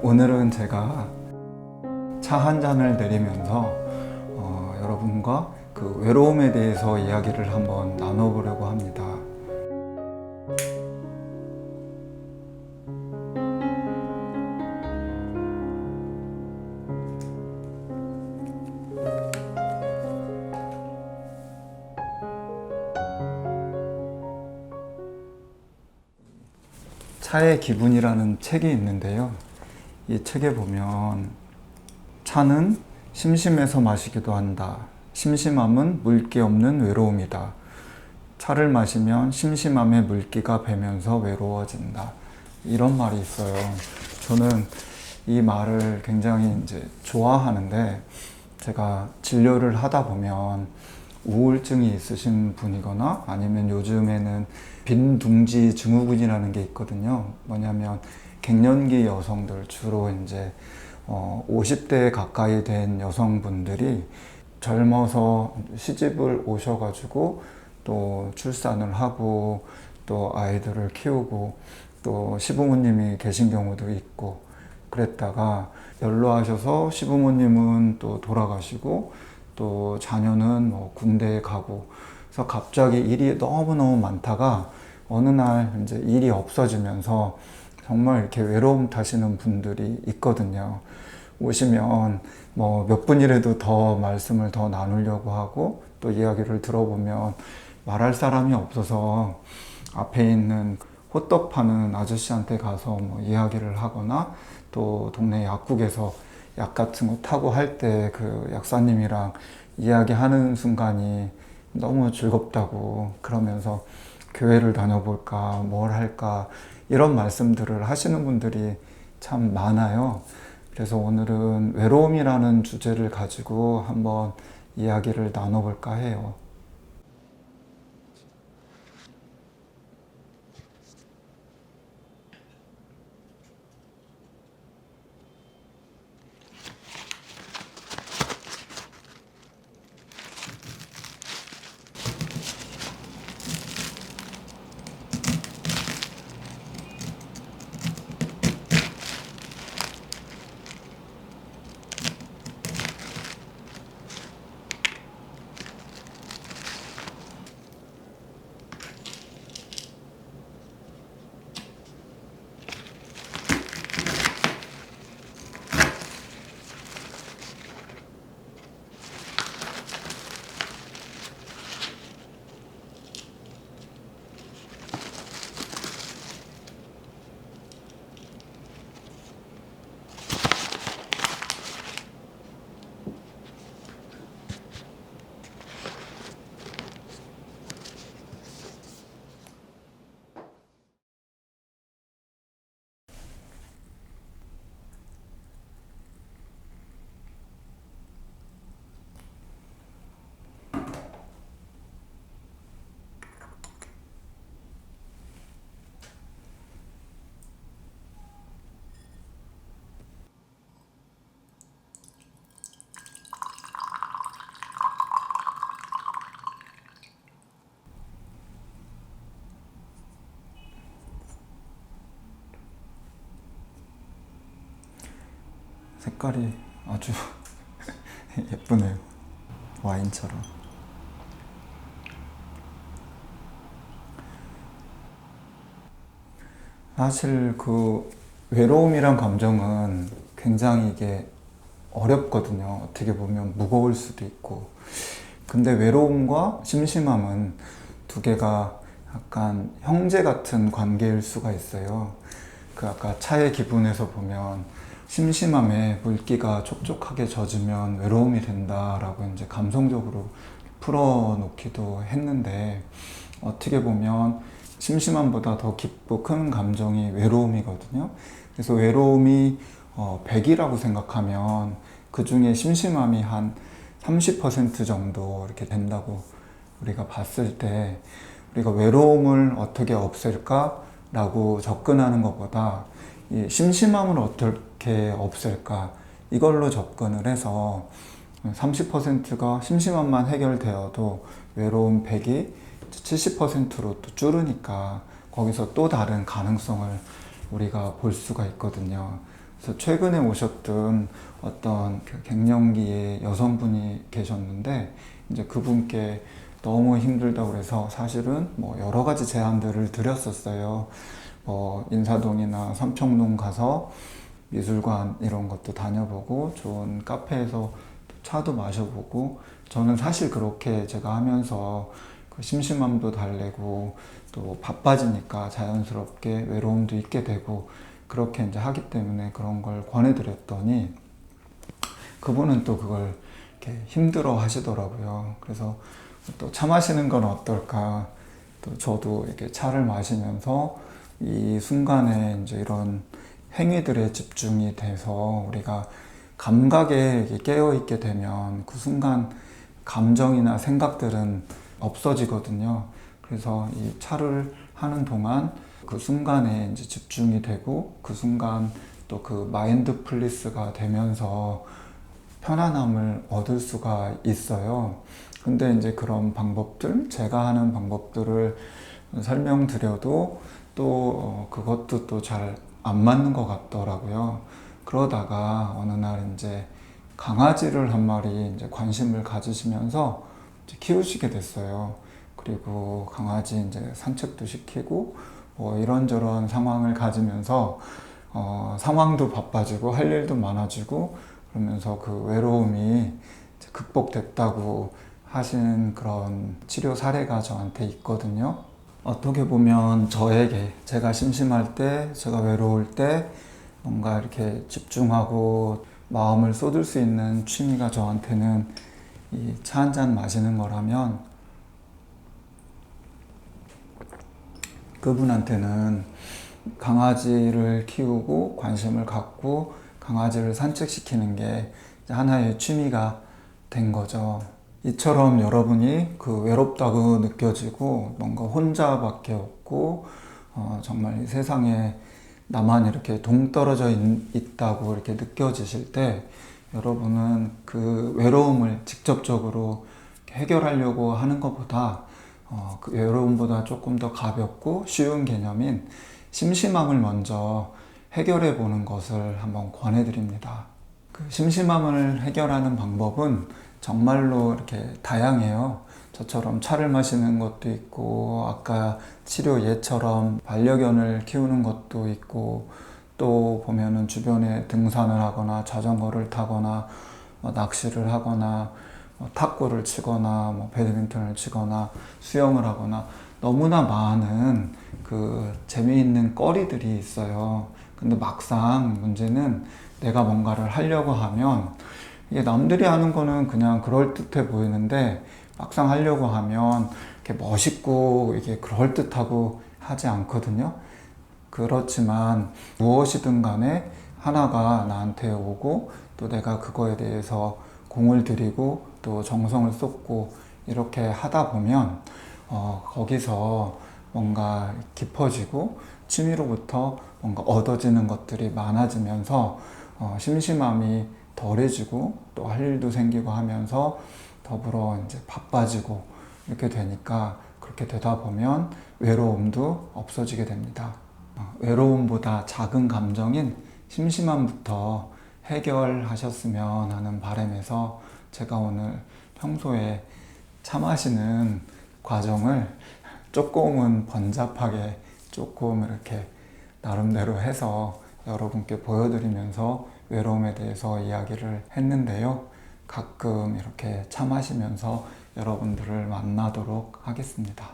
오늘은 제가 차 한 잔을 내리면서 여러분과 그 외로움에 대해서 이야기를 한번 나눠보려고 합니다. 차의 기분이라는 책이 있는데요. 이 책에 보면 차는 심심해서 마시기도 한다. 심심함은 물기 없는 외로움이다. 차를 마시면 심심함의 물기가 배면서 외로워진다. 이런 말이 있어요. 저는 이 말을 굉장히 좋아하는데, 제가 진료를 하다 보면 우울증이 있으신 분이거나 아니면 요즘에는 빈둥지 증후군이라는 게 있거든요. 뭐냐면 갱년기 여성들, 주로 50대 가까이 된 여성분들이 젊어서 시집을 오셔가지고 또 출산을 하고 또 아이들을 키우고 또 시부모님이 계신 경우도 있고, 그랬다가 연로하셔서 시부모님은 또 돌아가시고 또 자녀는 군대에 가고, 그래서 갑자기 일이 너무너무 많다가 어느 날 일이 없어지면서 정말 이렇게 외로움 타시는 분들이 있거든요. 오시면 몇 분이라도 더 말씀을 더 나누려고 하고, 또 이야기를 들어보면 말할 사람이 없어서 앞에 있는 호떡 파는 아저씨한테 가서 이야기를 하거나, 또 동네 약국에서 약 같은 거 타고 할 때 그 약사님이랑 이야기하는 순간이 너무 즐겁다고, 그러면서 교회를 다녀볼까, 뭘 할까, 이런 말씀들을 하시는 분들이 참 많아요. 그래서 오늘은 외로움이라는 주제를 가지고 한번 이야기를 나눠볼까 해요. 색깔이 아주 예쁘네요. 와인처럼. 사실 그 외로움이란 감정은 굉장히 이게 어렵거든요. 어떻게 보면 무거울 수도 있고. 근데 외로움과 심심함은 두 개가 약간 형제 같은 관계일 수가 있어요. 그 아까 차의 기분에서 보면 심심함에 물기가 촉촉하게 젖으면 외로움이 된다라고 감성적으로 풀어놓기도 했는데, 어떻게 보면 심심함보다 더 깊고 큰 감정이 외로움이거든요. 그래서 외로움이 100이라고 생각하면 그 중에 심심함이 한 30% 정도 이렇게 된다고 우리가 봤을 때, 우리가 외로움을 어떻게 없앨까 라고 접근하는 것보다 이 심심함을 어떻게 없앨까, 이걸로 접근을 해서 30%가 심심함만 해결되어도 외로움 100이 70%로 또 줄으니까 거기서 또 다른 가능성을 우리가 볼 수가 있거든요. 그래서 최근에 오셨던 어떤 그 갱년기의 여성분이 계셨는데 이제 그분께 너무 힘들다고 그래서 사실은 뭐 여러 가지 제안들을 드렸었어요. 뭐 인사동이나 삼청동 가서 미술관 이런 것도 다녀보고 좋은 카페에서 차도 마셔보고 저는 사실 그렇게 제가 하면서 그 심심함도 달래고 또 바빠지니까 자연스럽게 외로움도 있게 되고 그렇게 이제 하기 때문에 그런 걸 권해드렸더니 그분은 또 그걸 이렇게 힘들어 하시더라고요. 그래서 또 차 마시는 건 어떨까? 또 저도 이렇게 차를 마시면서 이 순간에 이제 이런 행위들에 집중이 돼서 우리가 감각에 깨어 있게 되면 그 순간 감정이나 생각들은 없어지거든요. 그래서 이 차를 하는 동안 그 순간에 이제 집중이 되고 그 순간 또 그 마인드풀리스가 되면서 편안함을 얻을 수가 있어요. 근데 이제 그런 방법들, 제가 하는 방법들을 설명드려도 또 그것도 또 잘 안 맞는 것 같더라고요. 그러다가 어느 날 이제 강아지를 한 마리 이제 관심을 가지시면서 이제 키우시게 됐어요. 그리고 강아지 이제 산책도 시키고 뭐 이런저런 상황을 가지면서 상황도 바빠지고 할 일도 많아지고 그러면서 그 외로움이 이제 극복됐다고 하신 그런 치료 사례가 저한테 있거든요. 어떻게 보면 저에게 제가 심심할 때, 제가 외로울 때 뭔가 이렇게 집중하고 마음을 쏟을 수 있는 취미가 저한테는 이 차 한 잔 마시는 거라면 그분한테는 강아지를 키우고 관심을 갖고 강아지를 산책시키는 게 하나의 취미가 된 거죠. 이처럼 여러분이 그 외롭다고 느껴지고 뭔가 혼자밖에 없고 정말 이 세상에 나만 이렇게 동떨어져 있다고 이렇게 느껴지실 때 여러분은 그 외로움을 직접적으로 해결하려고 하는 것보다 그 외로움보다 조금 더 가볍고 쉬운 개념인 심심함을 먼저 해결해 보는 것을 한번 권해드립니다. 그 심심함을 해결하는 방법은 정말로 이렇게 다양해요. 저처럼 차를 마시는 것도 있고 아까 치료 예처럼 반려견을 키우는 것도 있고 또 보면은 주변에 등산을 하거나 자전거를 타거나 낚시를 하거나 탁구를 치거나 배드민턴을 치거나 수영을 하거나 너무나 많은 그 재미있는 거리들이 있어요. 근데 막상 문제는 내가 뭔가를 하려고 하면 이게 남들이 하는 거는 그냥 그럴듯해 보이는데 막상 하려고 하면 이렇게 멋있고 이게 그럴듯하고 하지 않거든요. 그렇지만 무엇이든 간에 하나가 나한테 오고 또 내가 그거에 대해서 공을 들이고 또 정성을 쏟고 이렇게 하다 보면 거기서 뭔가 깊어지고 취미로부터 뭔가 얻어지는 것들이 많아지면서 심심함이 덜해지고 또 할 일도 생기고 하면서 더불어 이제 바빠지고 이렇게 되니까 그렇게 되다 보면 외로움도 없어지게 됩니다. 외로움보다 작은 감정인 심심함부터 해결하셨으면 하는 바람에서 제가 오늘 평소에 차 마시는 과정을 조금은 번잡하게 조금 이렇게 나름대로 해서 여러분께 보여드리면서 외로움에 대해서 이야기를 했는데요. 가끔 이렇게 차 마시면서 여러분들을 만나도록 하겠습니다.